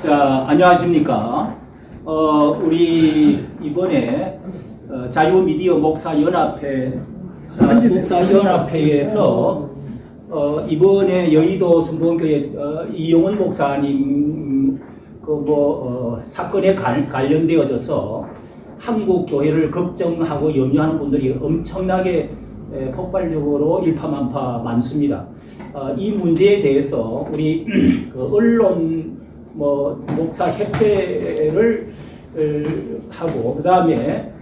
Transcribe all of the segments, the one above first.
자, 안녕하십니까. 우리 이번에 자유미디어 목사연합회에서 이번에 여의도 순복음교회 이용원 목사님 사건에 관련되어져서 한국 교회를 걱정하고 염려하는 분들이 엄청나게 폭발적으로 일파만파 많습니다. 이 문제에 대해서 우리 언론 목사 협회를 하고 그다음에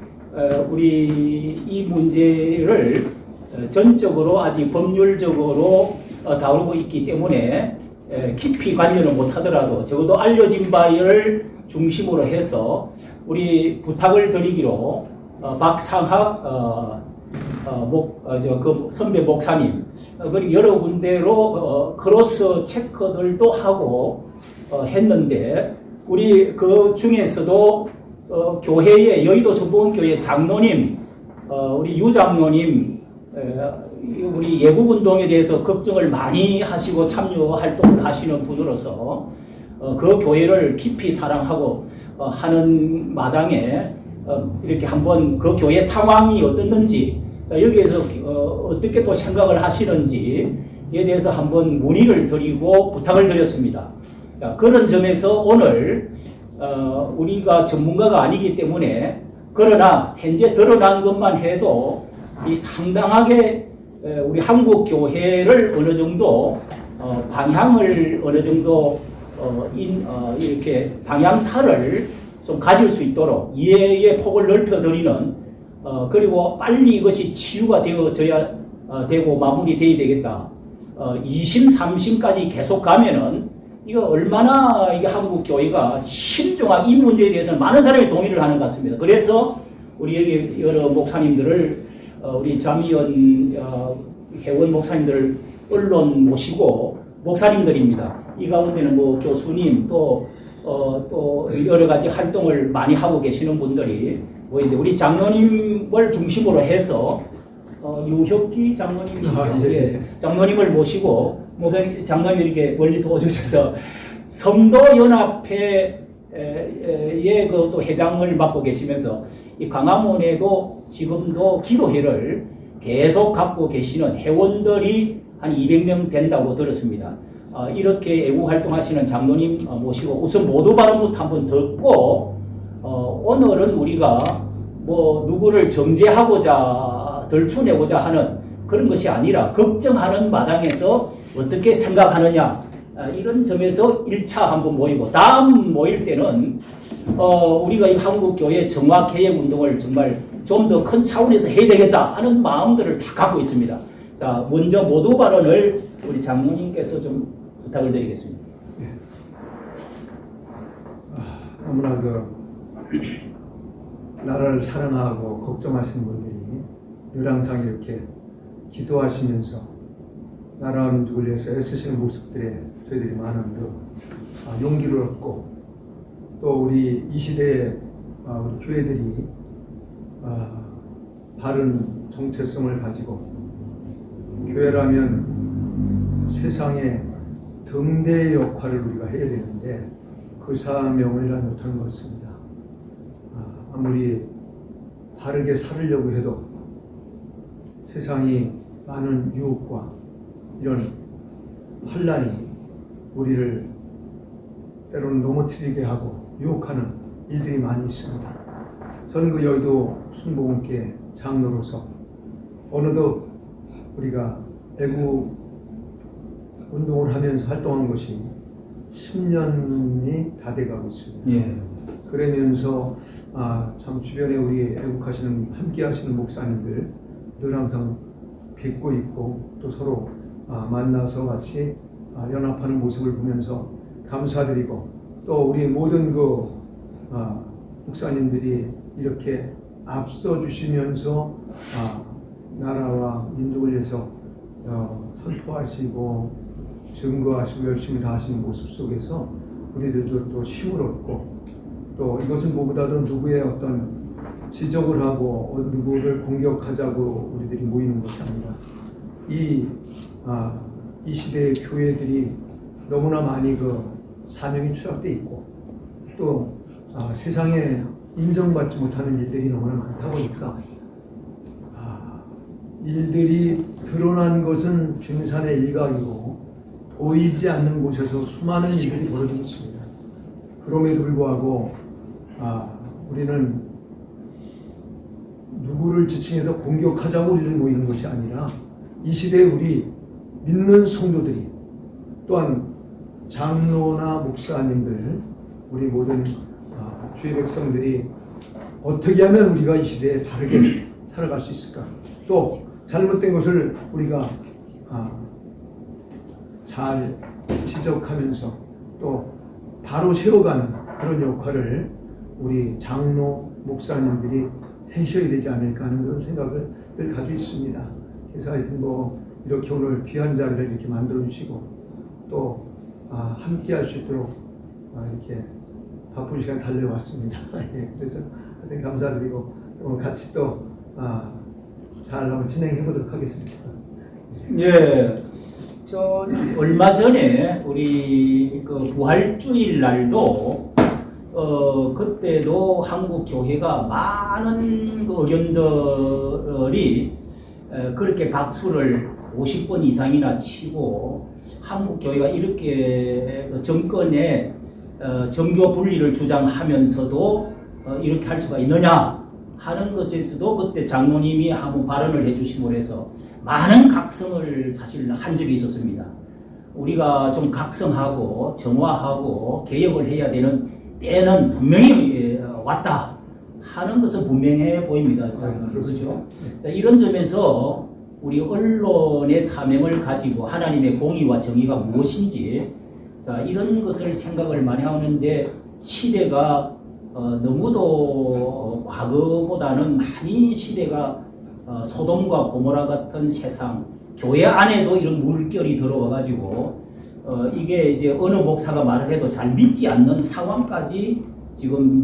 우리 이 문제를 전적으로 아직 법률적으로 다루고 있기 때문에 깊이 관여를 못하더라도 적어도 알려진 바를 중심으로 해서 우리 부탁을 드리기로 박상학 그 선배 목사님 그리고 여러 군데로 크로스 체크들도 하고 했는데 우리 그 중에서도 교회의 여의도 순복음교회 장로님 우리 유 장로님 우리 예국운동에 대해서 걱정을 많이 하시고 참여 활동을 하시는 분으로서 그 교회를 깊이 사랑하고 하는 마당에 이렇게 한번 그 교회 상황이 어떻는지 여기에서 어떻게 또 생각을 하시는지에 대해서 한번 문의를 드리고 부탁을 드렸습니다. 자, 그런 점에서 오늘 우리가 전문가가 아니기 때문에 그러나 현재 드러난 것만 해도 이 상당하게 우리 한국 교회를 어느 정도 방향을 어느 정도 이렇게 방향타를 좀 가질 수 있도록 이해의 폭을 넓혀드리는 그리고 빨리 이것이 치유가 되어져야 되고 마무리되어야 되겠다. 2심, 3심까지 계속 가면은 이거 얼마나 이게 한국 교회가 신중하게 이 문제에 대해서는 많은 사람이 동의를 하는 것 같습니다. 그래서 우리 여기 여러 목사님들을 우리 자미연 회원 목사님들을 언론 모시고 목사님들입니다. 이 가운데는 뭐 교수님 또 여러 가지 활동을 많이 하고 계시는 분들이 보이는데 우리 장로님을 중심으로 해서 유혁기 장로님이시죠. 예. 장로님을 모시고 장로님이 이렇게 멀리서 오셔서 섬도연합회의 또 회장을 맡고 계시면서 이 광화문에도 지금도 기도회를 계속 갖고 계시는 회원들이 한 200명 된다고 들었습니다. 이렇게 애국 활동하시는 장로님 모시고 우선 모두 발언부터 한번 듣고 오늘은 우리가 뭐 누구를 정죄하고자 덜추내고자 하는 그런 것이 아니라 걱정하는 마당에서 어떻게 생각하느냐 이런 점에서 1차 한번 모이고 다음 모일 때는 우리가 이 한국교회 정화개혁운동을 정말 좀 더 큰 차원에서 해야 되겠다 하는 마음들을 다 갖고 있습니다. 자, 먼저 모두 발언을 우리 장로님께서 좀 부탁을 드리겠습니다. 네. 너무나 나라를 사랑하고 걱정하시는 분들이 늘 항상 이렇게 기도하시면서 나라와 민족을 위해서 애쓰시는 모습들에 저희들이 많은 용기를 얻고 또 우리 이 시대에 우리 교회들이 바른 정체성을 가지고 교회라면 세상의 등대의 역할을 우리가 해야 되는데 그 사명을 다 못하는 것 같습니다. 아무리 바르게 살으려고 해도 세상이 많은 유혹과 이런 환란이 우리를 때로는 넘어뜨리게 하고 유혹하는 일들이 많이 있습니다. 저는 그 여의도 순복음교회 장로로서 어느덧 우리가 애국 운동을 하면서 활동한 것이 10년이 다 돼가고 있습니다. 예. 그러면서 참 주변에 우리 애국하시는 함께 하시는 목사님들 늘 항상 뵙고 있고 또 서로 만나서 같이 연합하는 모습을 보면서 감사드리고 또 우리 모든 목사님들이 이렇게 앞서 주시면서 나라와 민족을 위해서 선포하시고 증거하시고 열심히 다하시는 모습 속에서 우리들도 또 힘을 얻고 또 이것은 무엇보다도 누구의 어떤 지적을 하고 누구를 공격하자고 우리들이 모이는 것이 아니라 이 시대의 교회들이 너무나 많이 사명이 추락돼 있고 또 세상에 인정받지 못하는 일들이 너무나 많다 보니까 일들이 드러난 것은 빙산의 일각이고 보이지 않는 곳에서 수많은 일들이 벌어지고 있습니다. 그럼에도 불구하고 우리는 누구를 지칭해서 공격하자고 우리를 모이는 것이 아니라 이 시대에 우리 믿는 성도들이 또한 장로나 목사님들 우리 모든 주의 백성들이 어떻게 하면 우리가 이 시대에 바르게 살아갈 수 있을까? 또 잘못된 것을 우리가 잘 지적하면서 또 바로 세워가는 그런 역할을 우리 장로 목사님들이 하셔야 되지 않을까 하는 그런 생각을 늘 가지고 있습니다. 그래서 하여튼 이렇게 오늘 귀한 자리를 이렇게 만들어 주시고 또 함께 할 수 있도록 이렇게 바쁜 시간 달려왔습니다. 그래서 하여튼 감사드리고 같이 또 잘 한번 진행해 보도록 하겠습니다. 예, 얼마 전에 우리 그 부활주일 날도 그때도 한국 교회가 많은 그 의견들이 그렇게 박수를 50번 이상이나 치고 한국 교회가 이렇게 정권의 정교 분리를 주장하면서도 이렇게 할 수가 있느냐 하는 것에서도 그때 장로님이 한번 발언을 해주심으로 해서 많은 각성을 사실 한 적이 있었습니다. 우리가 좀 각성하고 정화하고 개혁을 해야 되는 때는 분명히 왔다 하는 것은 분명해 보입니다. 그렇죠? 이런 점에서 우리 언론의 사명을 가지고 하나님의 공의와 정의가 무엇인지 이런 것을 생각을 많이 하는데 시대가 너무도 과거보다는 많이 시대가 소돔과 고모라 같은 세상, 교회 안에도 이런 물결이 들어와가지고 이게 이제 어느 목사가 말을 해도 잘 믿지 않는 상황까지 지금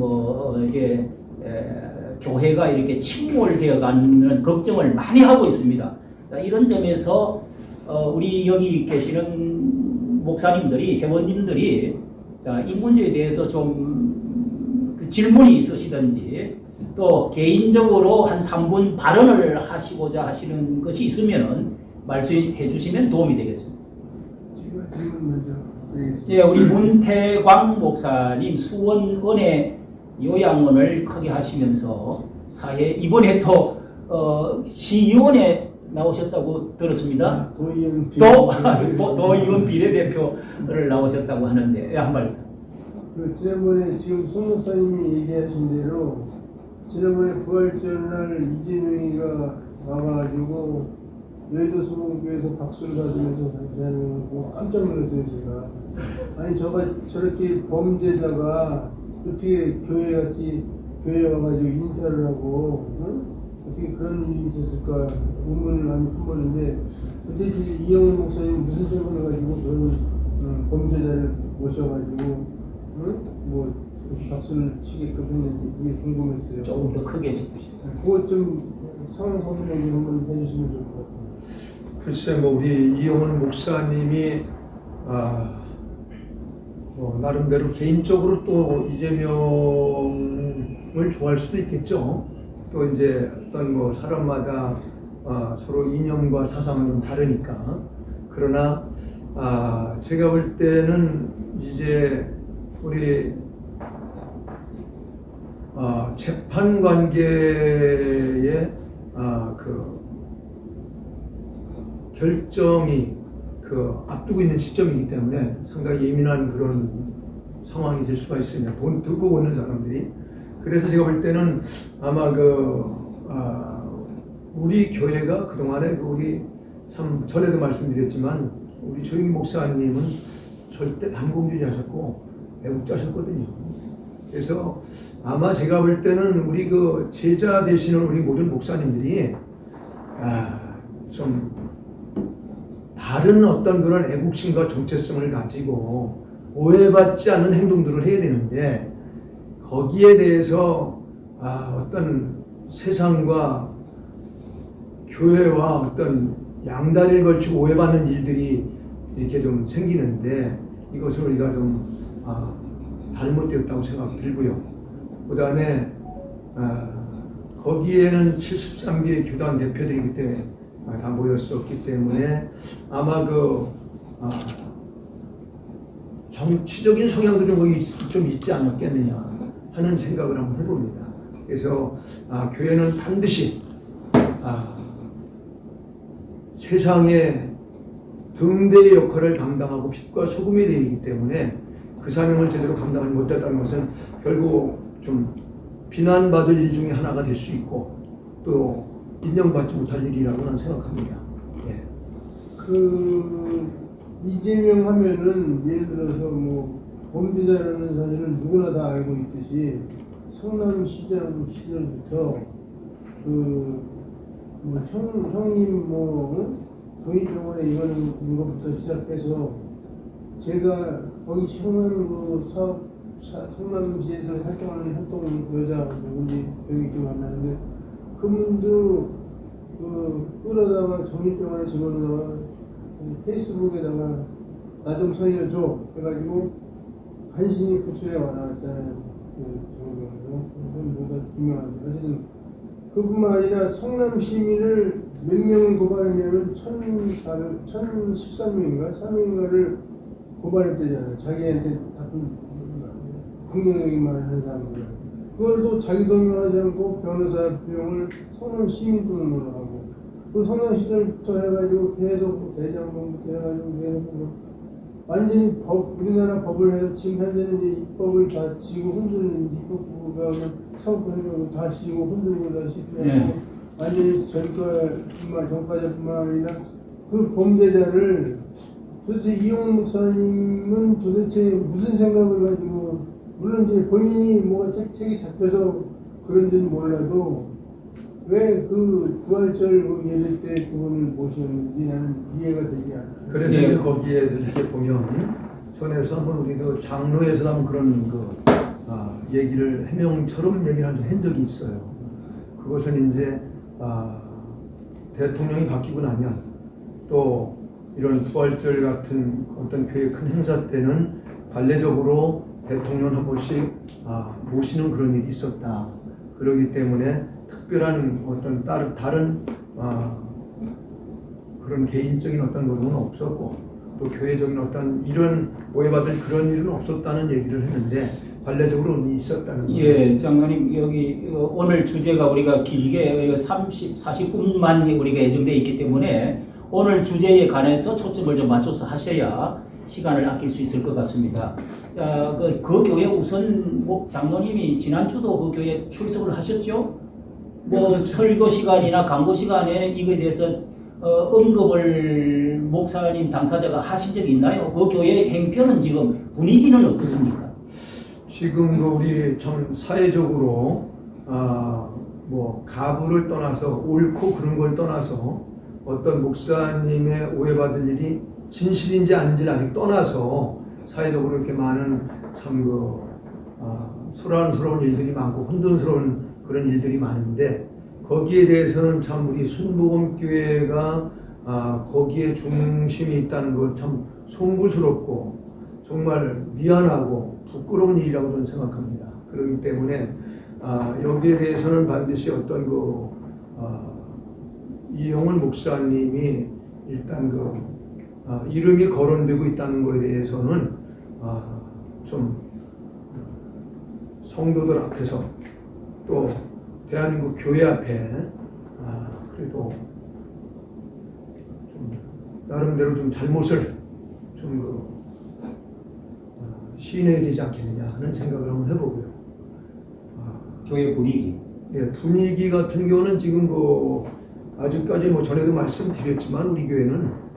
이제 교회가 이렇게 침몰되어가는 걱정을 많이 하고 있습니다. 이런 점에서 우리 여기 계시는 목사님들이 회원님들이 이 문제에 대해서 좀 질문이 있으시든지 또 개인적으로 한 3분 발언을 하시고자 하시는 것이 있으면 말씀해 주시면 도움이 되겠습니다. 제가 질문 먼저 드리겠습니다. 예, 우리 문태광 목사님 수원 은혜 요양원을 크게 하시면서 사회 이번에 또 시의원에 나오셨다고 들었습니다. 도의원 비례대표를 나오셨다고 하는데 한 말씀. 지난번에 지금 송 목사님이 얘기하신 대로 지난번에 부활절날 이진웅이가 와가지고 여의도 소문교에서 박수를 받으면서 하는 거 깜짝 놀랐어요 제가. 아니 저렇게 범죄자가 어떻게 교회에 와가지고 인사를 하고 어떻게 그런 일이 있었을까 의문을 많이 품었는데 어떻게 이영훈 목사님 무슨 생각을 가지고 그런 범죄자를 모셔가지고 박수를 치게끔 했는지 이게 궁금했어요. 조금 더 크게 해주십시오. 그것 좀 상황 설명 한번 해주시면 좋을 것 같아요. 글쎄 우리 이영훈 목사님이 나름대로 개인적으로 또 이재명을 좋아할 수도 있겠죠. 또 이제 어떤 사람마다 서로 이념과 사상은 좀 다르니까. 그러나 제가 볼 때는 이제 우리 재판 관계의 그 결정이 앞두고 있는 시점이기 때문에 상당히 예민한 그런 상황이 될 수가 있습니다. 듣고 보는 사람들이. 그래서 제가 볼 때는 아마 우리 교회가 그동안에 우리 참 전에도 말씀드렸지만 우리 조영기 목사님은 절대 반공주의자셨고 애국자셨거든요. 그래서 아마 제가 볼 때는 우리 제자 되시는 우리 모든 목사님들이 좀 다른 어떤 그런 애국심과 정체성을 가지고 오해받지 않는 행동들을 해야 되는데 거기에 대해서 어떤 세상과 교회와 어떤 양다리를 걸치고 오해받는 일들이 이렇게 좀 생기는데 이것을 우리가 좀 잘못되었다고 생각 들고요. 그 다음에 거기에는 73개의 교단 대표들이 그때 다 모였었기 때문에 아마 정치적인 성향도 좀 있지 않았겠느냐 하는 생각을 한번 해봅니다. 그래서 교회는 반드시 세상의 등대의 역할을 감당하고 빛과 소금이 되기 때문에 그 사명을 제대로 감당하지 못했다는 것은 결국 좀 비난받을 일 중에 하나가 될 수 있고 또 인정받지 못할 일이라고 저는 생각합니다. 예. 이재명 하면은 예를 들어서 뭐 범죄자라는 사실을 누구나 다 알고 있듯이 성남시장 시절부터 뭐 형님 동의병원에 이거부터 시작해서 제가 거기 성남 사업 성남시에서 활동하는 활동 여자 누군지 기억이 좀 안 나는데 그분도 끌어다가 정신병원에 집어넣어다가 페이스북에다가 나 좀 살려줘 해가지고 간신히 구출해 와나왔잖아요. 그건 뭔가 유명한데 어쨌든 그뿐만 아니라 성남 시민을 몇 명을 고발했냐면 1,013명인가 3명인가를 고발했대잖아요. 자기한테 나쁜 긍정적인 말을 하는 사람들. 그걸도 자기 동의하지 않고 변호사 비용을 성남 시민 돈으로 하고 그 성남 시절부터 해가지고 계속 대장동부터 해가지고 계속 완전히 우리나라 법을 해서 지금 현재는 이제 입법을 다 지고 흔드는 입법부가 사업부 행정을 다 지고 흔들고 다 실패하고 완전히 정과자뿐만 아니라 그 범죄자를 도대체 이용훈 목사님은 도대체 무슨 생각을 가지고 물론 이제 본인이 뭐가 책이 잡혀서 그런지는 몰라도 왜 그 부활절 예배 때 그분을 모셨는지 나는 이해가 되지 않아요. 그래서 이제 거기에 이렇게 보면 전에서 한번 우리도 장로에서 한번 그런 얘기를 해명처럼 얘기를 한 적이 있어요. 그것은 이제 대통령이 바뀌고 나면 또 이런 부활절 같은 어떤 교회 큰 행사 때는 관례적으로 대통령 한 번씩 모시는 그런 일이 있었다. 그러기 때문에 특별한 어떤 다른 그런 개인적인 어떤 노동은 없었고 또 교회적인 어떤 이런 오해받을 그런 일은 없었다는 얘기를 했는데 관례적으로 있었다는 거예요. 예, 장로님 여기 오늘 주제가 우리가 길게 40분만 우리가 예정되어 있기 때문에 오늘 주제에 관해서 초점을 좀 맞춰서 하셔야 시간을 아낄 수 있을 것 같습니다. 자, 그 교회 우선 장로님이 지난주도 그 교회 출석을 하셨죠? 뭐 설교 시간이나 강고 시간에 이거에 대해서 언급을 목사님 당사자가 하신 적이 있나요? 그 교회 행편은 지금 분위기는 어떻습니까? 지금 우리 참 사회적으로 뭐 가부를 떠나서 옳고 그런 걸 떠나서 어떤 목사님의 오해받을 일이 진실인지 아닌지를 아직 떠나서 사회적으로 이렇게 많은 참 소란스러운 일들이 많고 혼돈스러운 그런 일들이 많은데 거기에 대해서는 참 우리 순복음교회가 거기에 중심이 있다는 것 참 송구스럽고 정말 미안하고 부끄러운 일이라고 저는 생각합니다. 그렇기 때문에 여기에 대해서는 반드시 어떤 이용훈 목사님이 일단 이름이 거론되고 있다는 것에 대해서는 좀 성도들 앞에서 또 대한민국 교회 앞에 그래도 좀 나름대로 좀 잘못을 좀 시인해야 되지 않겠느냐 하는 생각을 한번 해보고요. 교회 분위기. 예, 분위기 같은 경우는 지금 아직까지 전에도 말씀드렸지만 우리 교회는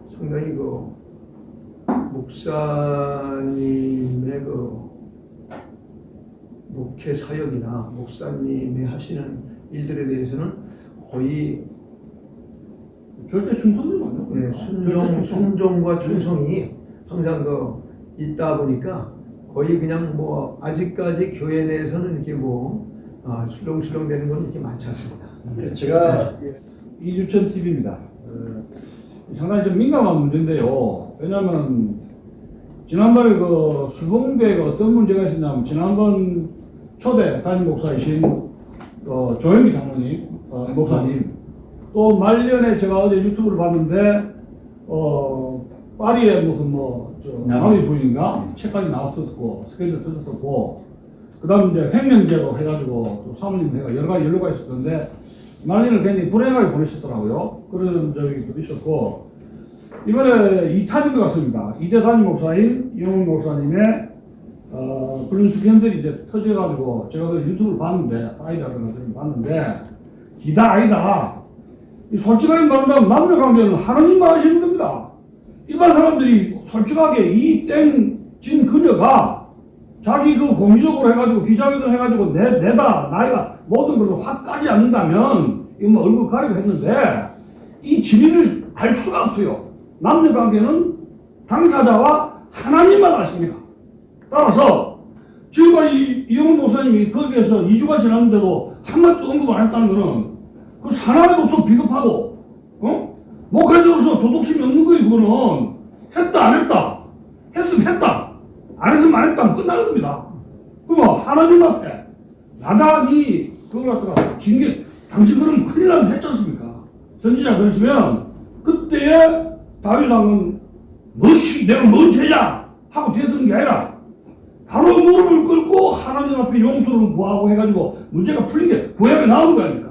상당히 목사님의 목회 사역이나 목사님이 하시는 일들에 대해서는 거의 절대 충성이 아니요. 예, 순종과 충성이 항상 있다 보니까 거의 그냥 아직까지 교회 내에서는 이렇게 술렁술렁 되는 건 이렇게 많지 않습니다. 제가 이주천 TV입니다. 상당히 좀 민감한 문제인데요. 왜냐하면 지난번에 그 수봉교회가 어떤 문제가 있었냐면 지난번 초대 담임 목사이신 조영기 장로님, 목사님 또 말년에 제가 어제 유튜브를 봤는데 파리에 무슨 남의 부인인가 책까지 나왔었고 스케줄 터졌었고 그다음 이제 횡령제로 해가지고 또 사모님 해가 여러 가지 연루가 있었던데 말년을 굉장히 불행하게 보내셨더라고요. 그런 적이 또 있었고 이번에 2탄인 것 같습니다. 이대 담임 목사인 이용훈 목사님의 그런 수견들이 이제 터져가지고 제가 그 유튜브를 봤는데 파일이라든가 봤는데 기다 아니다. 솔직하게 말한다면 남녀관계는 하나님만 하시는 겁니다. 일반 사람들이 솔직하게 이 땡 진 그녀가 자기 그 공개적으로 해가지고 기자회견 해가지고 내다 나이가 모든 것을 확 까지 않는다면 이거 뭐 얼굴 가리고 했는데 이 진위를 알 수가 없어요. 남녀관계는 당사자와 하나님만 아십니다. 따라서 지금까지 이영훈 목사님이 거기에서 2주가 지났는데도 한마디도 언급 안 했다는 것은 그 사나이로서 비겁하고 목회자로서 도덕심이 없는 거예요. 그거는 했다 안 했다 했으면 했다 안 했으면 안 했다 끝나는 겁니다. 그럼 하나님 앞에 나단이 그걸 갖다가 징계 당신 그러면 큰일 나면 했지 않습니까? 선지자 그랬으면 그때에 다윗왕은 내가 뭔 죄냐 하고 대드는 게 아니라 바로 무릎을 꿇고 하나님 앞에 용서를 구하고 해가지고 문제가 풀린 게 구약에 나오는 거 아닙니까?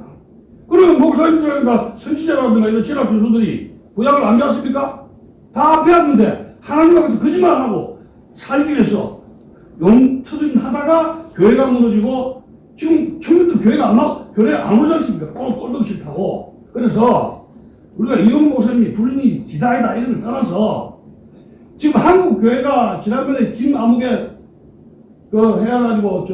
그러면 목사님들이나 선지자라든가 이런 신학 교수들이 구약을 안 배웠습니까? 다 배웠는데 하나님 앞에서 거짓말하고 살기 위해서 용터진 하다가 교회가 무너지고 지금 청년들 교회 안 오지 않습니까? 꼴보기 싫다고. 그래서 우리가 이영훈 목사님이 불륜이 기다이다 이런 걸 떠나서 지금 한국 교회가 지난번에 김아무개 해가지고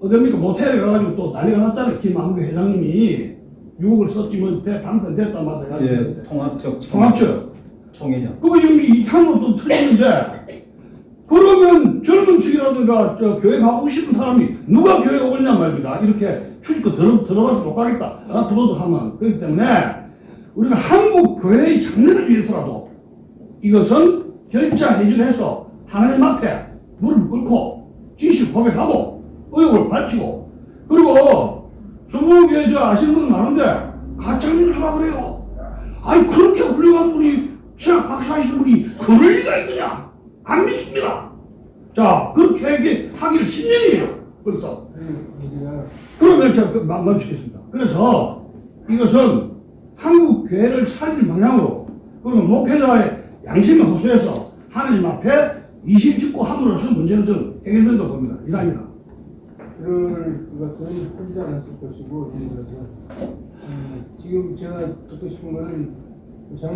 어딥니까 모텔에 가가지고 또 난리가 났잖아요. 김아무개 회장님이 6억을 썼지 뭐 당선됐단 말이야. 예, 통합적 총회장. 그거 지금 2탄으로 또 터지는데 그러면 젊은 층이라든가 교회 가고 싶은 사람이 누가 교회 오겠냐 말입니다. 이렇게 추집고 들어봐서 못 가겠다. 부도덕 하면. 그렇기 때문에 우리가 한국 교회의 장래를 위해서라도 이것은 결자 해준해서 하나님 앞에 무릎을 꿇고 진실 고백하고 의혹을 밝히고 그리고 수목교회 아시는 분 많은데 가짜뉴스라 그래요. 아니 그렇게 훌륭한 분이 신학 박사하신 분이 그럴 리가 있느냐 안 믿습니다. 자 그렇게 하기를 10년이에요. 그래서 그러면 제가 멈추겠습니다. 그래서 이것은 한국 교회를 살릴 방향으로 그리고 목회자의 양심을 호소해서 하나님 앞에 이심 짓고 함으로써 문제는 좀 해결된다고 봅니다. 이상입니다. 그럴 것은 하지 않았을 것이고 예를 들어서 지금 제가 듣고 싶은 거는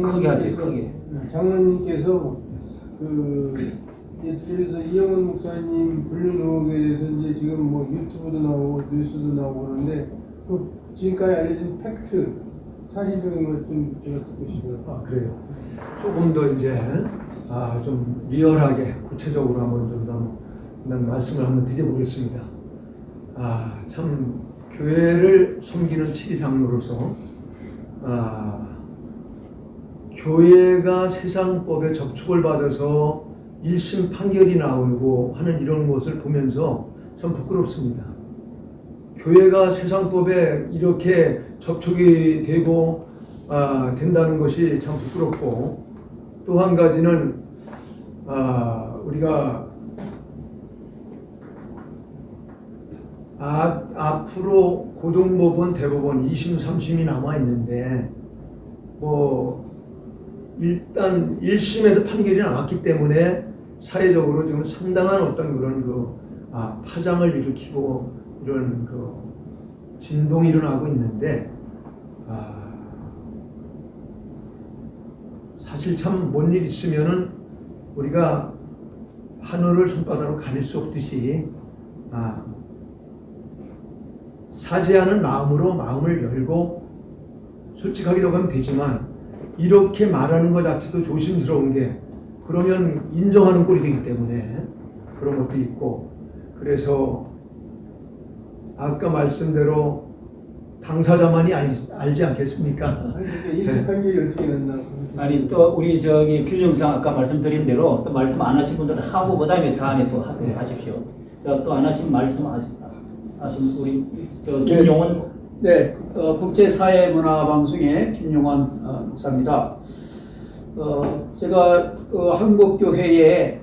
크게 하세요. 크게. 장로님께서 예를 들어서 이영훈 목사님 불륜 의혹에 대해서 이제 지금 뭐 유튜브도 나오고 뉴스도 나오고 그러는데 그 지금까지 알려진 팩트 사실적인 것 좀 제가 듣고 싶어요. 그래요. 조금 더 이제 좀 리얼하게 구체적으로 한번 좀 더 말씀을 한번 드려보겠습니다. 참 교회를 섬기는 치리 장로로서 교회가 세상법에 접촉을 받아서 1심 판결이 나오고 하는 이런 것을 보면서 참 부끄럽습니다. 교회가 세상법에 이렇게 접촉이 되고 된다는 것이 참 부끄럽고 또 한 가지는 우리가 앞으로 고등법원, 대법원 2심, 3심이 남아 있는데 일단 1심에서 판결이 나왔기 때문에 사회적으로 지금 상당한 어떤 그런 파장을 일으키고 이런 진동이 일어나고 있는데 사실 참 뭔 일 있으면은 우리가 하늘을 손바닥으로 가릴 수 없듯이 사죄하는 마음으로 마음을 열고 솔직하기도 하면 되지만 이렇게 말하는 것 자체도 조심스러운 게 그러면 인정하는 꼴이 되기 때문에 그런 것도 있고 그래서 아까 말씀대로 당사자만이 알지 않겠습니까? 아니 그러니까 일시 판결이 어떻게 났나? 아니 또 우리 저기 규정상 아까 말씀드린 대로 또 말씀 안 하신 분들은 하고 그다음에 다음에 또 하십시오. 또 안 하신 말씀 하신 우리 저 김용원 네, 국제사회문화방송의 김용원 목사입니다. 제가 한국교회에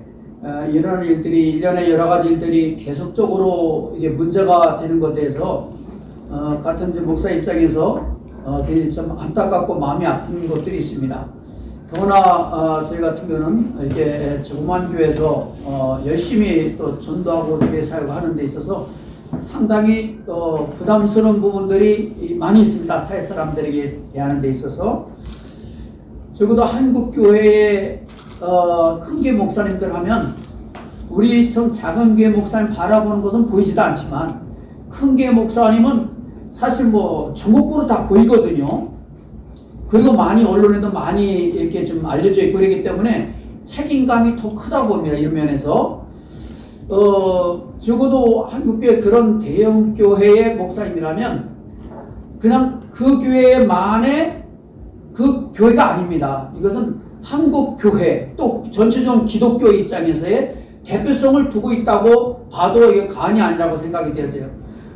일어나는 일들이 일련의 여러 가지 일들이 계속적으로 이게 문제가 되는 것에 대해서 같은 이제 목사 입장에서 굉장히 좀 안타깝고 마음이 아픈 것들이 있습니다. 더구나 저희 같은 경우는 이렇게 조그만 교회에서 열심히 또 전도하고 교회 사역을 하는 데 있어서 상당히 부담스러운 부분들이 많이 있습니다. 사회 사람들에게 대하는 데 있어서. 적어도 한국 교회의 큰 교회 목사님들 하면 우리 좀 작은 교회 목사님 바라보는 것은 보이지도 않지만 큰 교회 목사님은 사실 뭐 전국구로 다 보이거든요. 그리고 많이 언론에도 많이 이렇게 좀 알려져 있고 그렇기 때문에 책임감이 더 크다고 봅니다. 이런 면에서 적어도 한국교회 그런 대형 교회의 목사님이라면 그냥 그 교회만의 그 교회가 아닙니다. 이것은 한국교회 또 전체적인 기독교 입장에서의 대표성을 두고 있다고 봐도 이게 과언이 아니라고 생각이 되어져요.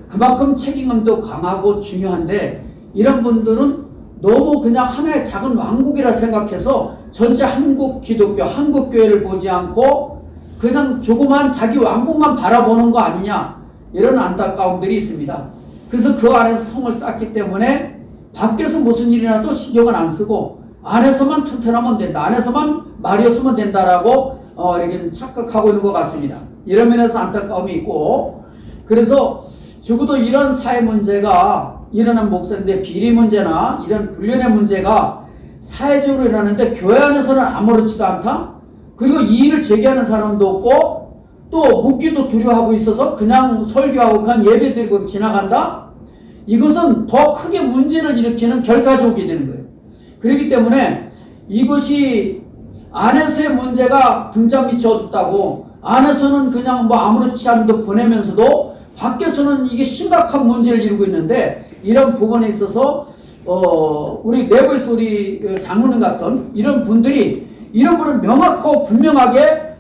그만큼 책임감도 강하고 중요한데 이런 분들은 너무 그냥 하나의 작은 왕국이라 생각해서 전체 한국 기독교, 한국 교회를 보지 않고 그냥 조그만 자기 왕국만 바라보는 거 아니냐 이런 안타까움들이 있습니다. 그래서 그 안에서 성을 쌓기 때문에 밖에서 무슨 일이 나도 신경을 안 쓰고 안에서만 튼튼하면 된다. 안에서만 말이 없으면 된다라고 이렇게 착각하고 있는 것 같습니다. 이런 면에서 안타까움이 있고 그래서 적어도 이런 사회 문제가 일어난 목사인데 비리 문제나 이런 불륜의 문제가 사회적으로 일어나는데 교회 안에서는 아무렇지도 않다. 그리고 이의를 제기하는 사람도 없고 또 묻기도 두려워하고 있어서 그냥 설교하고 그냥 예배드리고 지나간다. 이것은 더 크게 문제를 일으키는 결과적이 되는 거예요. 그렇기 때문에 이것이 안에서의 문제가 등잔 밑이 어둡다고 안에서는 그냥 뭐 아무렇지 않은 듯 보내면서도 밖에서는 이게 심각한 문제를 이루고 있는데 이런 부분에 있어서 우리 내부에서 우리 장로님 같은 이런 분들이 이런 분은 명확하고 분명하게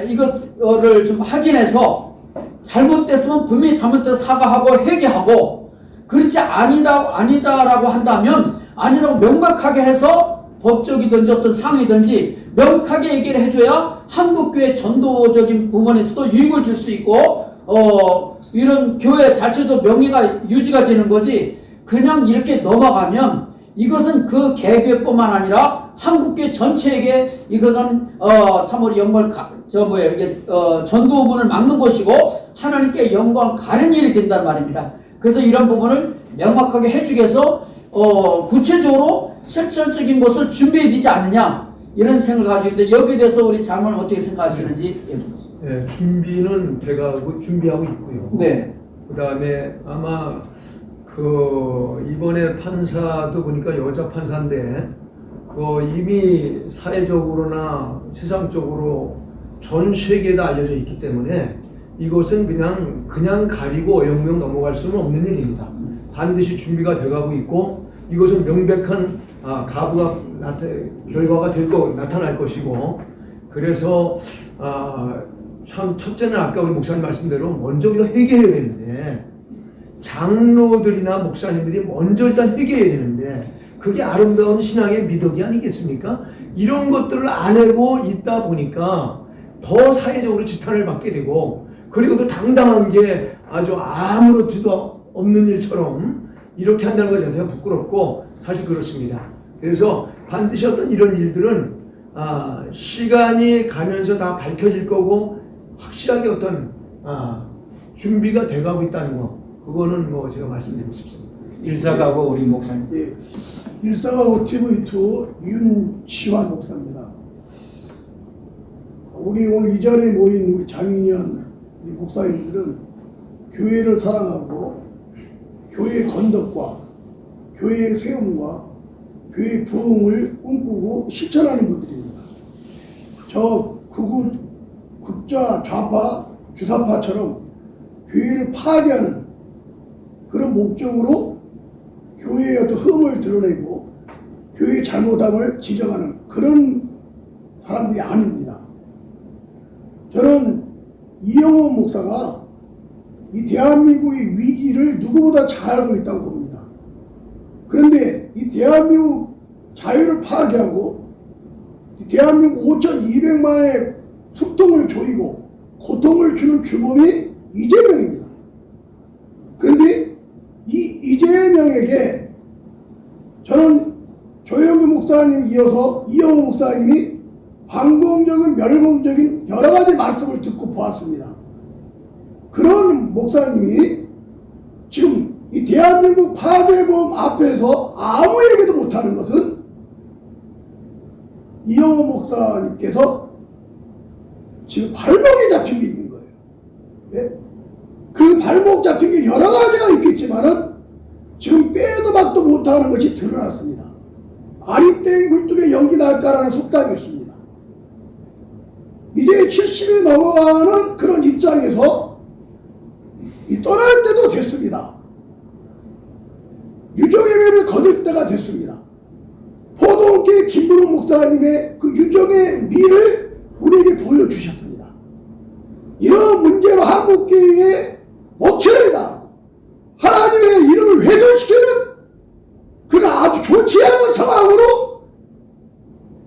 이거를 좀 확인해서 잘못됐으면 분명히 잘못돼서 사과하고 회개하고 그렇지 아니다라고 한다면 아니라고 명확하게 해서 법적이든지 어떤 상이든지 명확하게 얘기를 해줘야 한국교회 전도적인 부분에서도 유익을 줄 수 있고 이런 교회 자체도 명예가 유지가 되는 거지 그냥 이렇게 넘어가면 이것은 그 개교회뿐만 아니라 한국교회 전체에게 이것은 참으로 영광을 이게 전도 부분을 막는 것이고 하나님께 영광 가는 일이 된단 말입니다. 그래서 이런 부분을 명확하게 해주기 위해서 구체적으로 실질적인 것을 준비해야 되지 않느냐 이런 생각을 가지고 있는데 여기에 대해서 우리 장로님 어떻게 생각하시는지 네, 준비는 돼가고 준비하고 있고요. 네. 그 다음에 아마 이번에 판사도 보니까 여자 판사인데 이미 사회적으로나 세상적으로 전 세계에 다 알려져 있기 때문에 이것은 그냥 가리고 어영명 넘어갈 수는 없는 일입니다. 반드시 준비가 돼가고 있고 이것은 명백한 결과가 나타날 것이고 그래서 참 첫째는 아까 우리 목사님 말씀대로 먼저 우리가 회개해야 되는데 장로들이나 목사님들이 먼저 일단 회개해야 되는데 그게 아름다운 신앙의 미덕이 아니겠습니까? 이런 것들을 안 하고 있다 보니까 더 사회적으로 지탄을 받게 되고 그리고 또 당당한 게 아주 아무렇지도 없는 일처럼 이렇게 한다는 것 자체가 부끄럽고 사실 그렇습니다. 그래서 반드시 어떤 이런 일들은 시간이 가면서 다 밝혀질 거고 확실하게 어떤 준비가 돼가고 있다는 거 그거는 뭐 제가 말씀드리고 싶습니다. 일사가고 우리 목사님. 예, 일사가고 TV2 윤시환 목사입니다. 우리 오늘 이 자리에 모인 우리 장인현 우리 목사님들은 교회를 사랑하고 교회의 건덕과 교회의 세움과 교회의 부흥을 꿈꾸고 실천하는 분들입니다. 저 극좌 좌파 주사파처럼 교회를 파괴하는 그런 목적으로 교회의 어떤 흠을 드러내고 교회의 잘못함을 지적하는 그런 사람들이 아닙니다. 저는 이영호 목사가 이 대한민국의 위기를 누구보다 잘 알고 있다고 봅니다. 그런데 이 대한민국 자유를 파괴하고 이 대한민국 5,200만의 숨통을 조이고 고통을 주는 주범이 이재명입니다. 그런데 이 이재명에게 저는 조영규 목사님 이어서 이영호 목사님이 반공적인 멸공적인 여러 가지 말씀을 듣고 보았습니다. 그런 목사님이 지금 이 대한민국 파괴범 앞에서 아무 얘기도 못하는 것은 이영호 목사님께서 지금 발목이 잡힌 게 있는 거예요. 예? 그 발목 잡힌 게 여러 가지가 있겠지만은 지금 빼도 박도 못하는 것이 드러났습니다. 아리땡 굴뚝에 연기 날까라는 속담이 있습니다. 이제 70이 넘어가는 그런 입장에서 떠날 때도 됐습니다. 유정의 매를 거둘 때가 됐습니다. 포도교회 김문호 목사님의 그 유정의 미를 우리에게 보여주셨습니다. 이런 문제로 한국교회에 모체를 당하고 하나님의 이름을 회전시키는 그런 아주 좋지 않은 상황으로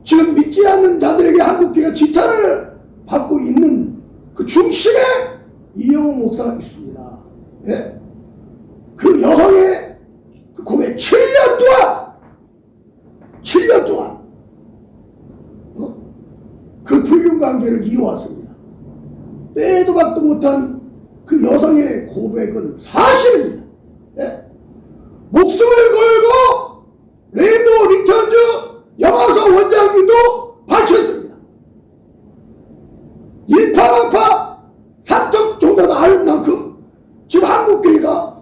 지금 믿지 않는 자들에게 한국교회가 지탄을 받고 있는 그 중심에 이영호 목사가 있습니다. 예? 그 여성의 그 고백 7년 동안 그 불륜관계를 이어왔습니다. 빼도 박도 못한 그 여성의 고백은 사실입니다. 예? 목숨을 걸고 레인보우 리턴즈 영화사 원장님도 바쳤습니다. 일파만파 사적 종사도 알 만큼 지금 한국교회가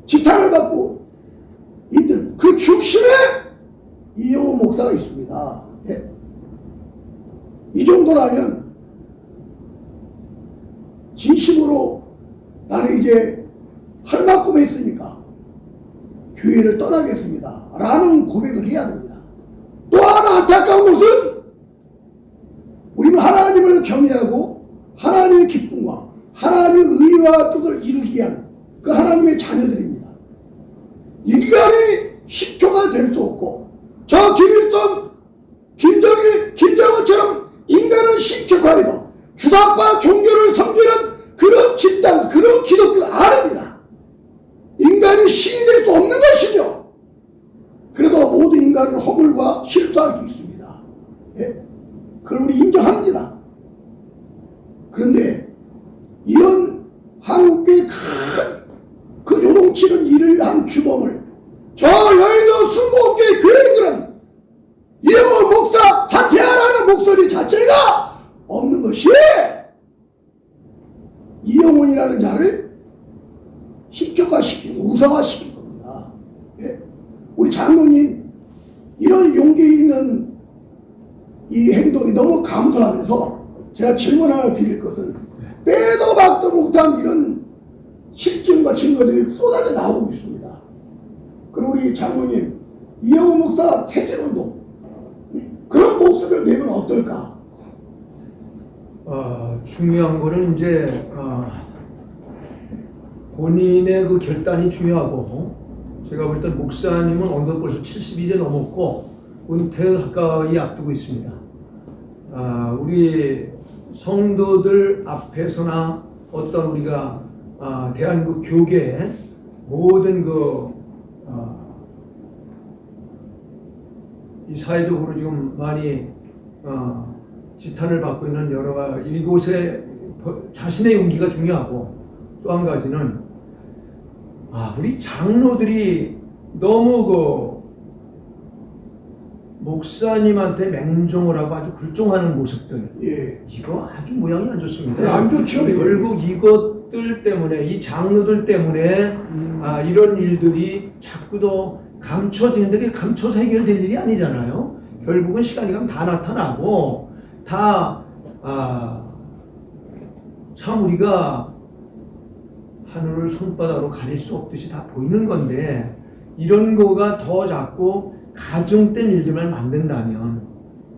지탄을 받고 있는 그 중심에 이영호 목사가 있습니다. 예? 이 정도라면 진심으로 나는 이제 할 만큼 했으니까 교회를 떠나겠습니다 라는 고백을 해야 됩니다. 또 하나 안타까운 것은 우리는 하나님을 경외하고 하나님의 기쁨과 하나님의 의와 뜻을 이루기 위한 그 하나님의 자녀들입니다. 인간이 식초가 될 수 없고 저 김일성, 김정일, 김정은처럼 인간을 식격하여도 주사파 종교를 섬기는 그런 집단, 그런 기독교가 아닙니다. 인간이 신이 될 수 없는 것이죠. 그래도 모든 인간은 허물과 실수할 수 있습니다. 예? 그걸 우리 인정합니다. 그런데 이런 한국의 큰 그 요동치는 일을 한 주범을 저 여의도 순복교회 교인들은 이영호 목사 사퇴하라는 목소리 자체가 없는 것이 이영훈이라는 자를 식격화시키고 우상화시킨 겁니다. 예? 우리 장로님 이런 용기 있는 이 행동이 너무 감사하면서 제가 질문 하나 드릴 것은 빼도 박도 못한 이런 실증과 증거들이 쏟아져 나오고 있습니다. 그럼 우리 장로님 이영호 목사 퇴진운동 그런 모습을 내면 어떨까? 중요한 거는 이제 본인의 그 결단이 중요하고 제가 볼 때 목사님은 어느덧 벌써 70이 넘었고 은퇴 가까이 앞두고 있습니다. 우리 성도들 앞에서나 어떤 우리가 대한민국 교계의 모든 이 사회적으로 지금 많이 지탄을 받고 있는 여러 이곳에 자신의 용기가 중요하고 또 한 가지는 우리 장로들이 너무 목사님한테 맹종을 하고 아주 굴종하는 모습들 이거 아주 모양이 안 좋습니다. 안 좋죠. 결국 이것들 때문에 이 장로들 때문에 이런 일들이 자꾸도 감춰지는데 그게 감춰서 해결될 일이 아니잖아요. 결국은 시간이 가면 다 나타나고 참 우리가 하늘을 손바닥으로 가릴 수 없듯이 다 보이는 건데 이런 거가 더 자꾸 가중된 일들만 만든다면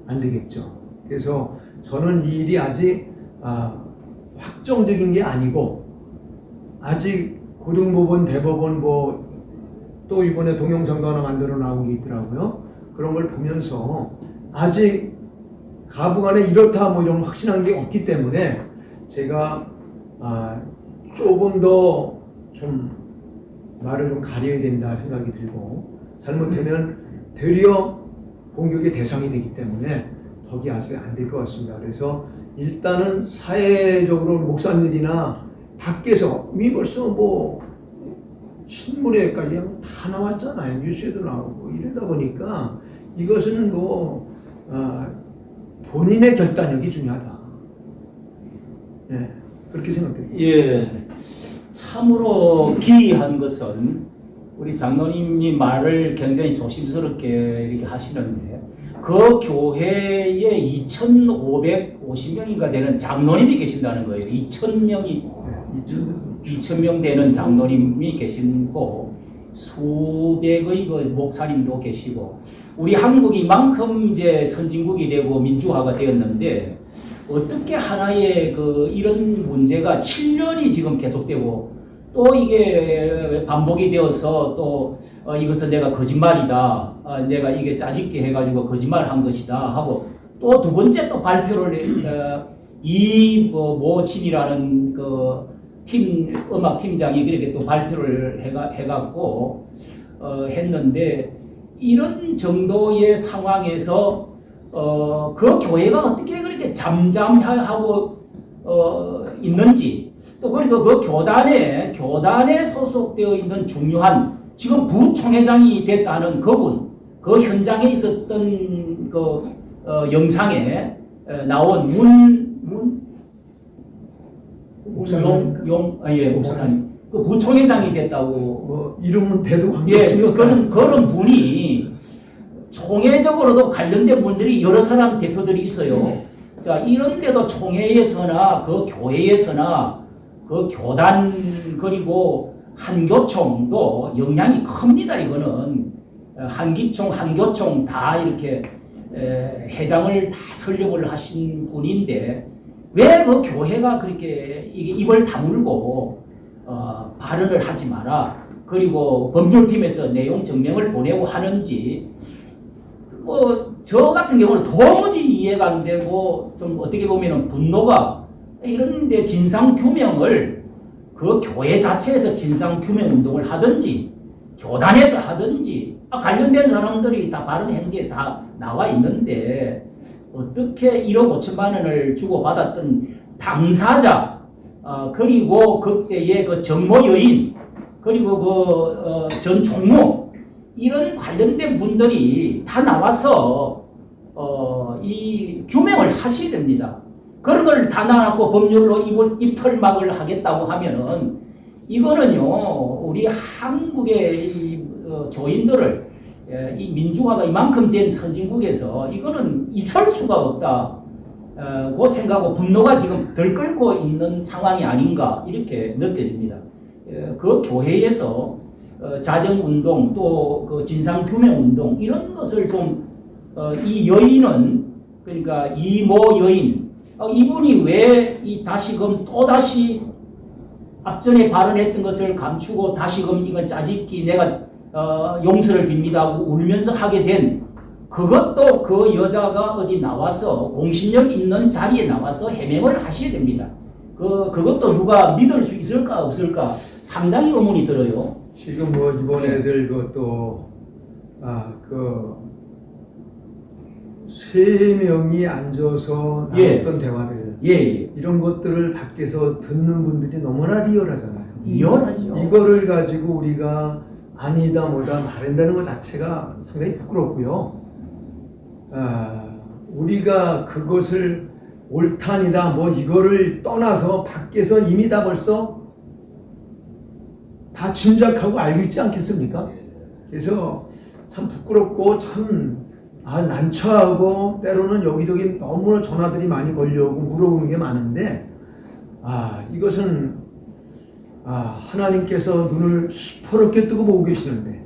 안 되겠죠. 그래서 저는 이 일이 아직 확정적인 게 아니고 아직 고등법원, 대법원 또 이번에 동영상도 하나 만들어 나온 게 있더라고요. 그런 걸 보면서 아직 가부간에 이렇다 뭐 이런 확신한 게 없기 때문에 제가 조금 더 좀 말을 좀 가려야 된다 생각이 들고 잘못하면 되려 공격의 대상이 되기 때문에 덕이 아직 안 될 것 같습니다. 그래서 일단은 사회적으로 목사님들이나 밖에서 이미 벌써 뭐 신문에까지 다 나왔잖아요. 뉴스에도 나오고 이러다 보니까 이것은 뭐 본인의 결단력이 중요하다. 네, 그렇게 생각됩니다. 예, 참으로 기이한 것은 우리 장로님이 말을 굉장히 조심스럽게 이렇게 하시는데 그 교회에 2,550명인가 되는 장로님이 계신다는 거예요. 2,000명 되는 장로님이 계시고 수백의 그 목사님도 계시고 우리 한국이 이만큼 이제 선진국이 되고 민주화가 되었는데 어떻게 하나의 그 이런 문제가 7년이 지금 계속되고 또 이게 반복이 되어서 또 이것은 내가 거짓말이다. 내가 이게 짜집기 해가지고 거짓말한 것이다 하고 또 두 번째 또 발표를 모친이라는 그 음악 팀장이 그렇게 또 발표를 해갖고 했는데 이런 정도의 상황에서 그 교회가 어떻게 그렇게 잠잠하고 있는지 또 그리고 그 교단에 소속되어 있는 중요한 지금 부총회장이 됐다는 그분 그 현장에 있었던 그 영상에 나온 목사님 그 부총회장이 됐다고 뭐 이름은 대도 관계없으니까 그런 분이 총회적으로도 관련된 분들이 여러 사람 대표들이 있어요. 자, 이런데도 총회에서나 그 교회에서나 그 교단 그리고 한교총도 영향이 큽니다. 이거는 한기총, 한교총 다 이렇게 회장을 다 설립을 하신 분인데 왜 그 교회가 그렇게 입을 다물고 발언을 하지 마라. 그리고 법률팀에서 내용 증명을 보내고 하는지 저 같은 경우는 도무지 이해가 안 되고 좀 어떻게 보면은 분노가 이런데 진상규명을 그 교회 자체에서 진상규명 운동을 하든지 교단에서 하든지 관련된 사람들이 다 발언한 게 다 나와 있는데 어떻게 1억 5천만 원을 주고 받았던 당사자 그리고 그때의 그 정모 여인 그리고 그 전 총무 이런 관련된 분들이 다 나와서 이 규명을 하셔야 됩니다. 그런 걸 다 나왔고 법률로 입털막을 하겠다고 하면은 이거는요 우리 한국의 이 교인들을 이 민주화가 이만큼 된 선진국에서 이거는 있을 수가 없다고 생각하고 분노가 지금 들끓고 있는 상황이 아닌가 이렇게 느껴집니다. 그 교회에서 자정운동 또 그 진상규명운동 이런 것을 좀 이 여인은 그러니까 이모 여인 이분이 왜 다시금 또다시 앞전에 발언했던 것을 감추고 다시금 이건 짜집기 내가 용서를 빕니다 하고 울면서 하게 된 그것도 그 여자가 어디 나와서 공신력 있는 자리에 나와서 해명을 하셔야 됩니다. 그것도 누가 믿을 수 있을까 없을까 상당히 의문이 들어요. 지금 뭐 이번 애들 그것도 세 명이 앉아서 나눴던 대화들 이런 것들을 밖에서 듣는 분들이 너무나 리얼하잖아요. 리얼하죠. 이거를 가지고 우리가 아니다 뭐다 말한다는 것 자체가 상당히 부끄럽고요. 우리가 그것을 옳다니다 뭐 이거를 떠나서 밖에서 이미 다 벌써 다 짐작하고 알고 있지 않겠습니까? 그래서 참 부끄럽고 참 난처하고 때로는 여기저기 너무나 전화들이 많이 걸려오고 물어보는 게 많은데 이것은 하나님께서 눈을 시퍼렇게 뜨고 보고 계시는데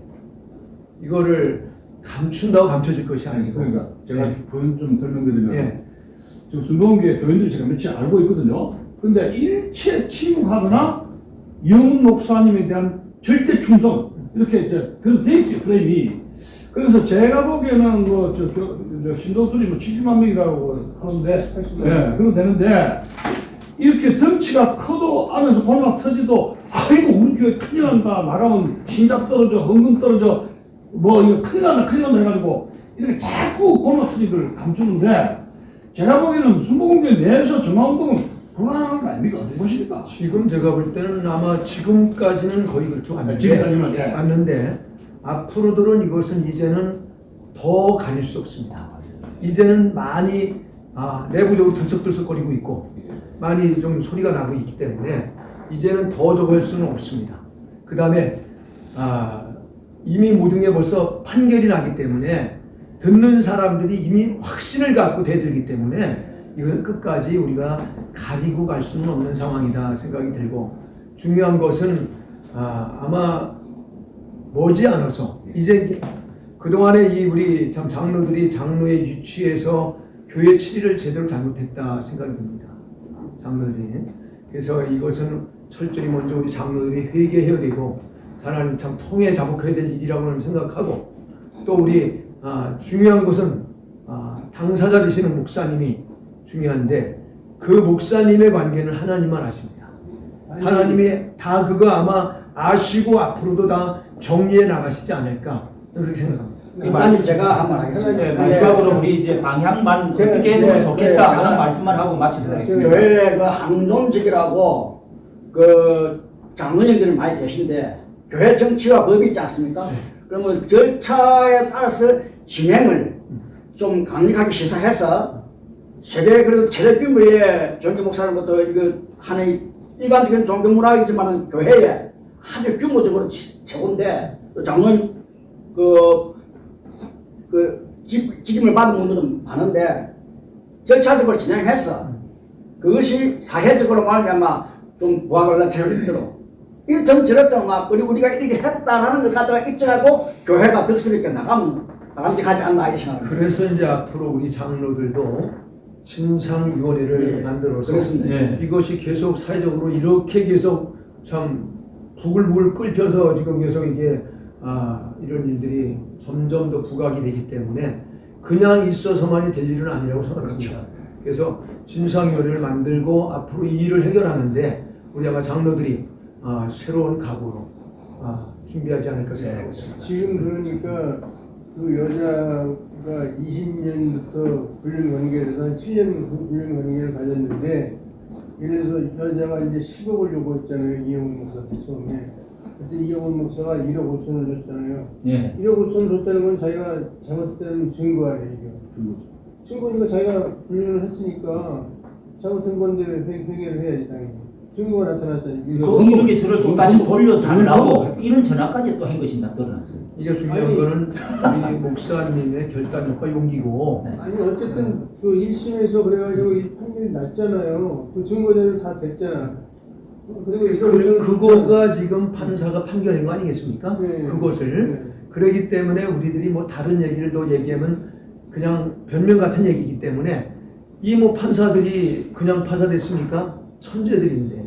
이거를 감춘다고 감춰질 것이 아니고. 그러니까 제가 부연 좀 설명드리면 예. 지금 순복음교회 교인들이 제가 며칠 알고 있거든요. 근데 일체 침묵하거나 이영훈 목사님에 대한 절대 충성 이렇게 이제 그런 돼 있어요 프레임이. 그래서 제가 보기에는 저 신도수리 70만 명이라고 하는데, 80만 예, 그럼 되는데 이렇게 덩치가 커도 안에서 골막 터지도 아이고 우리 교회 큰일 난다 나가면 신자 떨어져 헌금 떨어져 뭐 이거 큰일 난다 해가지고 이렇게 자꾸 골막 터지를 감추는데 제가 보기에는 순복음교회 내에서 정화운동은 불안한 거 아닙니까? 어떻게 보십니까? 지금 제가 볼 때는 아마 지금까지는 거의 그렇게 왔는데, 지금까지는, 예. 왔는데 앞으로들은 이것은 이제는 더 가릴 수 없습니다. 이제는 많이 내부적으로 들썩들썩거리고 있고 많이 좀 소리가 나고 있기 때문에 이제는 더 저거 할 수는 없습니다. 그 다음에 이미 모든 게 벌써 판결이 나기 때문에 듣는 사람들이 이미 확신을 갖고 대들기 때문에 이건 끝까지 우리가 가리고 갈 수는 없는 상황이다 생각이 들고, 중요한 것은 아마 머지않아서 이제 그동안에 이 우리 참 장로들이 장로의 유치에서 교회 치리를 제대로 잘못했다 생각이 듭니다. 장로들이. 그래서 이것은 철저히 먼저 우리 장로들이 회개해야 되고 하나님 참 통해 자복해야 될 일이라고는 생각하고, 또 우리 중요한 것은 당사자 되시는 목사님이 중요한데 그 목사님의 관계는 하나님만 아십니다. 하나님이 다 그거 아마 아시고 앞으로도 다 정리해 나가시지 않을까 그렇게 생각합니다. 간단히 제가 한번 하겠습니다. 네, 마지막으로 우리 이제 방향만 네, 어떻게 했으면 네, 좋겠다 네, 하는 제가- 말씀만 하고 마치도록 하겠습니다. 교회 그 항존직이라고 그 장로님들이 많이 계신데 교회 정치와 법이 있지 않습니까? 그러면 절차에 따라서 진행을 좀 강력하게 시사해서 세계 그래도 최대 규모의 종교 목사님부터 이거 하나의 일반적인 종교 문화이지만 교회에 아주 규모적으로 최고인데 장로님 직임을 받은 분들은 많은데 절차적으로 진행해서 그것이 사회적으로 말하면 좀 부합을 나타내도록 이렇든 저렇든 막 우리가 이렇게 했다라는 것을 갖다가 입증하고 교회가 덕스럽게 나감직하지 않나 이렇게 생각합니다. 그래서 이제 앞으로 우리 장로들도 진상위원회를 예, 만들어서 그렇습니다. 예. 이것이 계속 사회적으로 이렇게 계속 참 부글부글 끓여서 지금 계속 이게 이런 일들이 점점 더 부각이 되기 때문에 그냥 있어서만이 될 일은 아니라고 생각합니다. 그래서 진상위원회를 만들고 앞으로 이 일을 해결하는데 우리 아마 장로들이 새로운 각오로 준비하지 않을까 생각하고 있습니다. 지금 그러니까 그 여자가 20년부터 불륜 관계에서 한 7년 불륜 관계를 가졌는데, 그래서 여자가 이제 10억을 요구했잖아요. 이영훈 목사한테 처음에. 그때 이영훈 목사가 1억 5천을 줬잖아요. 예. 1억 5천을 줬다는 건 자기가 잘못된 증거 아니에요, 이게. 증거니까 자기가 불륜을 했으니까 잘못된 건데 회개를 해야지, 당연히. 증거가 나타났다니. 그 이런 게 저를 또 다시 돌려주려고 이런 전화까지 또 한 것이 드러났어요. 이게 중요한 아니, 거는 우리 목사님의 결단력과 용기고 아니 어쨌든 그 1심에서 그래가지고 이 판결이 났잖아요. 그 증거 자료 다 됐잖아. 그리고 이런 그거가 지금 판사가 판결한 거 아니겠습니까? 네. 그것을 그러기 때문에 우리들이 뭐 다른 얘기를 더 얘기하면 그냥 변명 같은 얘기이기 때문에 이 뭐 판사들이 그냥 판사 됐습니까? 천재들인데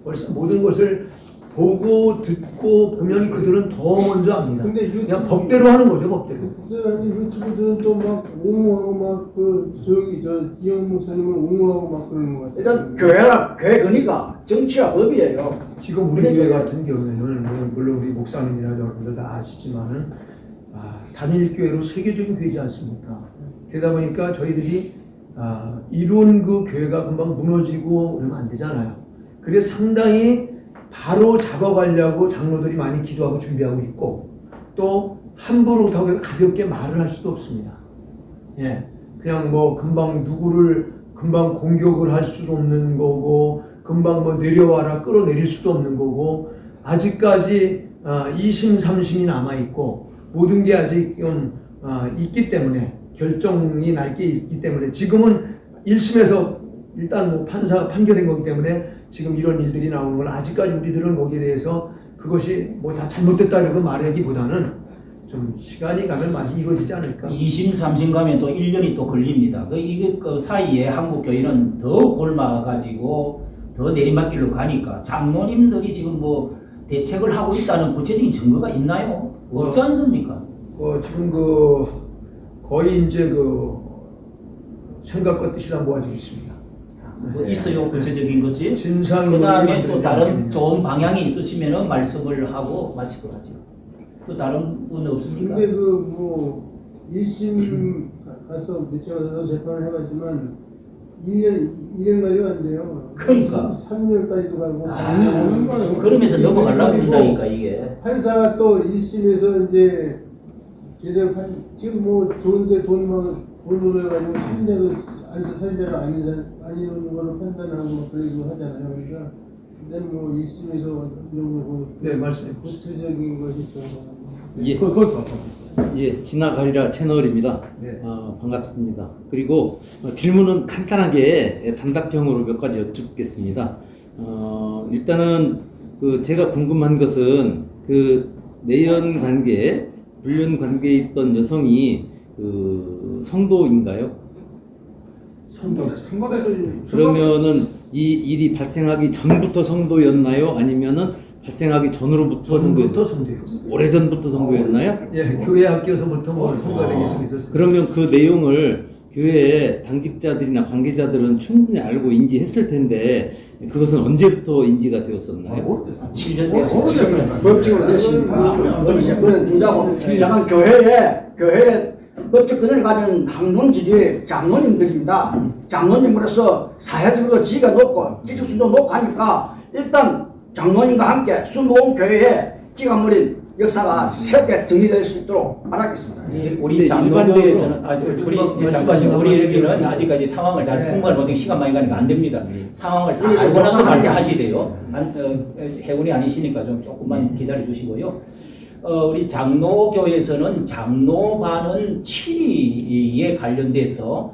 벌써 모든 것을 보고 듣고 보면 그들은 더 먼저 압니다. 근데 그냥 법대로 하는 거죠, 법대로. 근데 유튜브들은 또 막 옹호하고 막 그 이영 목사님을 옹호하고 막 그러는 거 같아요. 일단 교회 거니까 정치와 법이에요. 지금 우리 교회 같은 경우에는 물론 우리 목사님이나 여러분들 다 아시지만은 단일 교회로 세계적인 교회지 않습니까? 그러다 보니까 저희들이 이룬 그 교회가 금방 무너지고 그러면 안 되잖아요. 그래서 상당히 바로 잡아가려고 장로들이 많이 기도하고 준비하고 있고, 또 함부로 그렇다고 가볍게 말을 할 수도 없습니다. 예, 그냥 뭐 금방 누구를 금방 공격을 할 수도 없는 거고, 금방 뭐 내려와라 끌어내릴 수도 없는 거고, 아직까지 2심 3심이 남아 있고 모든 게 아직 좀 있기 때문에, 결정이 날 게 있기 때문에 지금은 1심에서 일단 뭐 판사가 판결한 거기 때문에 지금 이런 일들이 나오는 건 아직까지 우리들은 거기에 대해서 그것이 뭐 다 잘못됐다 이렇게 말하기보다는 좀 시간이 가면 많이 이루어지지 않을까. 2심, 3심 가면 또 1년이 또 걸립니다. 이게 그 사이에 한국교회는 더 골마가지고 더 내리막길로 가니까 장로님들이 지금 뭐 대책을 하고 있다는 구체적인 증거가 있나요? 없지 않습니까? 지금 거의 이제 생각과 뜻이 다 모아지고 있습니다. 뭐 있어요, 구체적인 것이. 진상 그 다음에 또 논의를 다른 만들겠냐. 좋은 방향이 있으시면 말씀을 하고 마칠 것 같죠. 또 다른 분 없습니까? 근데 뭐 1심 가서 제가 재판을 해봤지만 1년까지가 안 돼요. 그러니까. 3년까지도 가고 그러면서 넘어가려고 한다니까 이게. 판사가 또 1심에서 이제 제대로 지금 뭐 좋은데 돈으로 해가지고 살인자가 아닌 걸로 판단하고 뭐 그러기도 하잖아요. 그러니까 일단 뭐 1심에서 네, 말씀해 구체적인 것이 좀 예, 거기서 봤어. 예, 지나가리라 채널입니다. 네. 반갑습니다. 그리고 질문은 간단하게 단답형으로 몇 가지 여쭙겠습니다. 일단은 제가 궁금한 것은 내연 관계, 불륜 관계에 있던 여성이 성도인가요? 그러면은 이 일이 발생하기 전부터 성도였나요? 아니면은 발생하기 전으로부터 전부터 성도였나요? 성도였죠. 오래전부터 성도였나요? 예, 교회 학교에서부터 뭐 성가대 계속 있었어요. 그러면 그 내용을 교회 당직자들이나 관계자들은 충분히 알고 인지했을 텐데 그것은 언제부터 인지가 되었었나요? 7년 됐어요. 법적으로 됐으니까 그건 준다고. 잠깐 교회에 법적 권한을 가진 학론들이 장로님들입니다. 장로님으로서 사회적으로 지위가 높고 지식수도 높고 하니까 일단 장로님과 함께 순복음 교회에 기가 막힌 역사가 새롭게 정리될 수 있도록 바라겠습니다. 우리 장로교에서는 우리 잠깐 우리 여기는 아직까지 상황을 잘 풍부할 못해 시간 많이 가니까 안 됩니다. 상황을 다 알고 나서 말씀하셔야 돼요. 해운이 아니시니까 좀 조금만 기다려 주시고요. 우리 장로교에서는 장로반은 7위에 관련돼서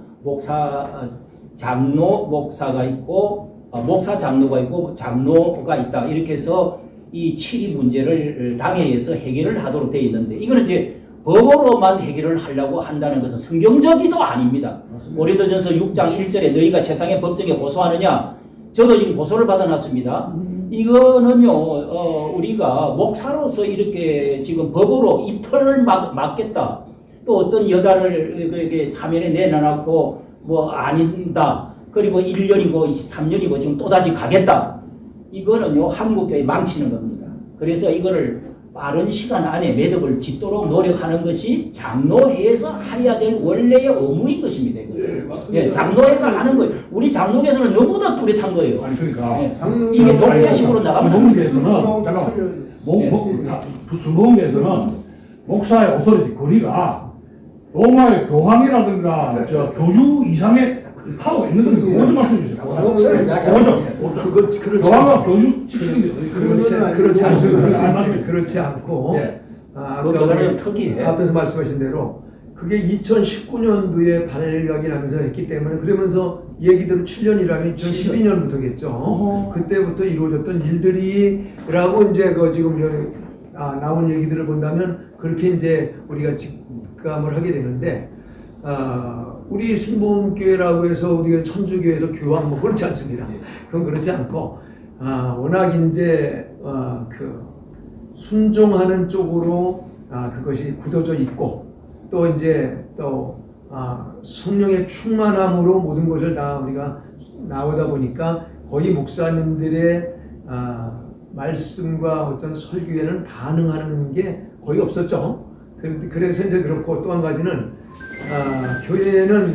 장로 목사가 있고 목사 장로가 있고 장로가 있다. 이렇게 해서 이 7위 문제를 당회에서 해결을 하도록 되어 있는데 이거는 이제 법으로만 해결을 하려고 한다는 것은 성경적이도 아닙니다. 고린도전서 6장 1절에 너희가 세상의 법정에 고소하느냐? 저도 지금 고소를 받아놨습니다. 이거는요, 우리가 목사로서 이렇게 지금 법으로 입틀을 막겠다. 또 어떤 여자를 그렇게 사면에 내놔놓고 뭐 아닌다. 그리고 1년이고 3년이고 지금 또다시 가겠다. 이거는요, 한국교회 망치는 겁니다. 그래서 이거를 빠른 시간 안에 매듭을 짓도록 노력하는 것이 장로회에서 해야 될 원래의 의무인 것입니다. 예, 장로회가 하는 거예요. 우리 장로회에서는 너무나 뚜렷한 거예요. 아니 그러니까 예. 이게 독재식으로 나가면 수봉계에서는 수봉계에서는 목사의 오토리티 거리가 로마의 교황이라든가 교주 이상의 파워가 있는 겁니다. 그거 좀 말씀해 주세요. 교황과 교주 그렇지 않습니다. 맞아요. 그렇지 않고 예. 그거는 특이해. 앞에서 말씀하신 대로 그게 2019년도에 발각이 나면서 했기 때문에 그러면서 얘기대로 7년이라면 2012년부터겠죠. 그때부터 이루어졌던 일들이라고 이제 지금 나온 얘기들을 본다면 그렇게 이제 우리가 직감을 하게 되는데 우리 순복음교회라고 해서 우리가 천주교에서 교황 뭐 그렇지 않습니다. 그건 그렇지 않고 워낙 이제 순종하는 쪽으로 그것이 굳어져 있고 또 이제 성령의 충만함으로 모든 것을 다 우리가 나오다 보니까 거의 목사님들의 말씀과 어떤 설교에는 반응하는 게 거의 없었죠. 그래서 이제 그렇고 또 한 가지는 교회는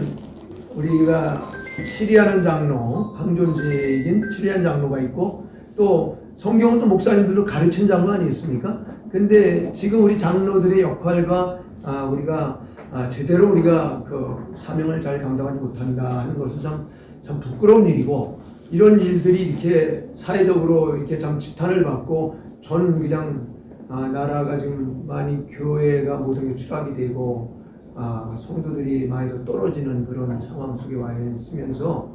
우리가 치리하는 장로, 항존직인 치리한 장로가 있고 또 성경은 또 목사님들도 가르친 장로 아니겠습니까? 근데 지금 우리 장로들의 역할과 우리가 제대로 우리가 그 사명을 잘 감당하지 못한다 하는 것은 참 부끄러운 일이고 이런 일들이 이렇게 사회적으로 이렇게 참 지탄을 받고 전 그냥 나라가 지금 많이 교회가 모든 게 추락이 되고 성도들이 많이 더 떨어지는 그런 상황 속에 와 있으면서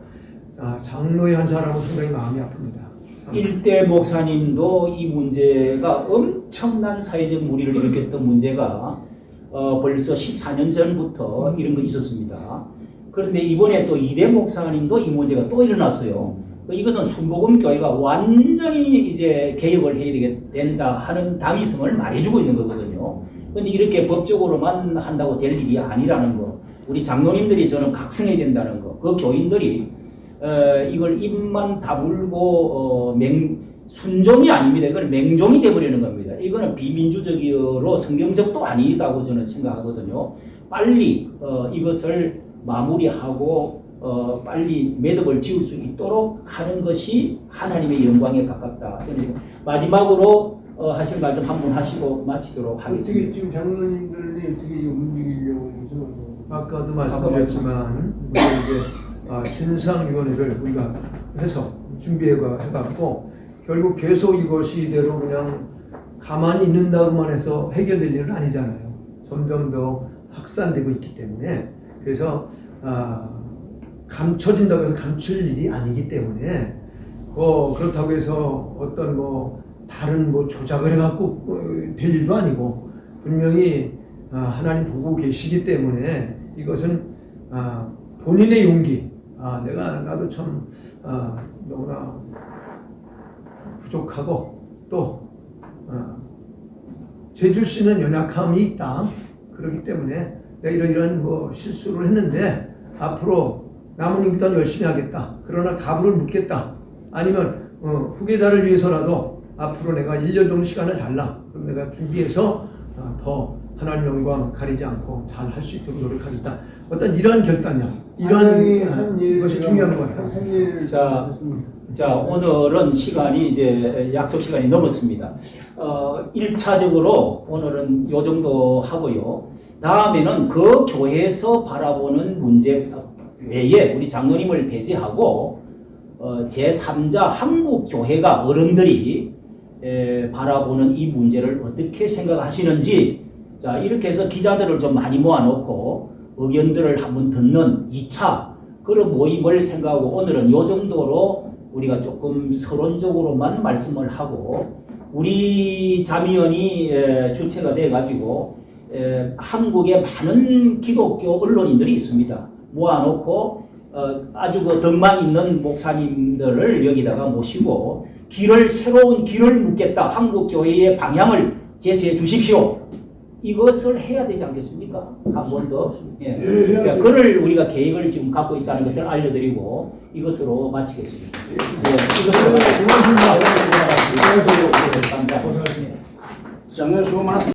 장로의 한 사람은 상당히 마음이 아픕니다. 일대 목사님도 이 문제가 엄청난 사회적 물의를 일으켰던 문제가 벌써 14년 전부터 이런 거 있었습니다. 그런데 이번에 또 이대 목사님도 이 문제가 또 일어났어요. 이것은 순복음교회가 완전히 이제 개혁을 해야 된다 하는 당위성을 말해주고 있는 거거든요. 그런데 이렇게 법적으로만 한다고 될 일이 아니라는 거. 우리 장로님들이 저는 각성해야 된다는 거. 그 교인들이 이걸 입만 다물고 순종이 아닙니다. 이건 맹종이 돼버리는 겁니다. 이거는 비민주적으로 성경적도 아니다고 저는 생각하거든요. 빨리 이것을 마무리하고 빨리 매듭을 지을 수 있도록 하는 것이 하나님의 영광에 가깝다. 마지막으로 하실 말씀 한 분 하시고 마치도록 어떻게 하겠습니다. 지금 장로님들이 어떻게 움직이려고 해서 아까도 말씀드렸지만 우리가 이제 진상위원회를 우리가 해서 준비해갖고 결국 계속 이것이 이대로 그냥 가만히 있는다고만 해서 해결될 일은 아니잖아요. 점점 더 확산되고 있기 때문에 그래서 감춰진다고 해서 감출 일이 아니기 때문에 그렇다고 해서 어떤 다른 조작을 해갖고 될 일도 아니고 분명히 하나님 보고 계시기 때문에 이것은 본인의 용기 나도 참 너무나 부족하고 또 죄줄 수 있는 연약함이 있다. 그렇기 때문에 내가 이런 실수를 했는데 앞으로 남은 인기 동안 열심히 하겠다. 그러나 가부를 묻겠다. 아니면 후계자를 위해서라도 앞으로 내가 1년 정도 시간을 달라. 그럼 내가 준비해서 더 하나님 영광 가리지 않고 잘 할 수 있도록 노력하겠다. 어떤 이런 결단력, 이런 것이 중요한 것 같아요. 자, 오늘은 시간이 이제 약속 시간이 넘었습니다. 1차적으로 오늘은 요 정도 하고요. 다음에는 그 교회에서 바라보는 문제 외에 우리 장로님을 배제하고 제3자 한국 교회가 어른들이 바라보는 이 문제를 어떻게 생각하시는지 자 이렇게 해서 기자들을 좀 많이 모아놓고 의견들을 한번 듣는 2차 그런 모임을 생각하고 오늘은 요 정도로 우리가 조금 서론적으로만 말씀을 하고 우리 자미연이 주체가 돼가지고 한국에 많은 기독교 언론인들이 있습니다. 모아놓고 아주 그 덕망 있는 목사님들을 여기다가 모시고 새로운 길을 묻겠다. 한국 교회의 방향을 제시해 주십시오. 이것을 해야 되지 않겠습니까? 한 번 더. 예. 그러니까 그를 우리가 계획을 지금 갖고 있다는 것을 알려드리고 이것으로 마치겠습니다. 이것으로 감사합니다. 장로 수고 많았습니다.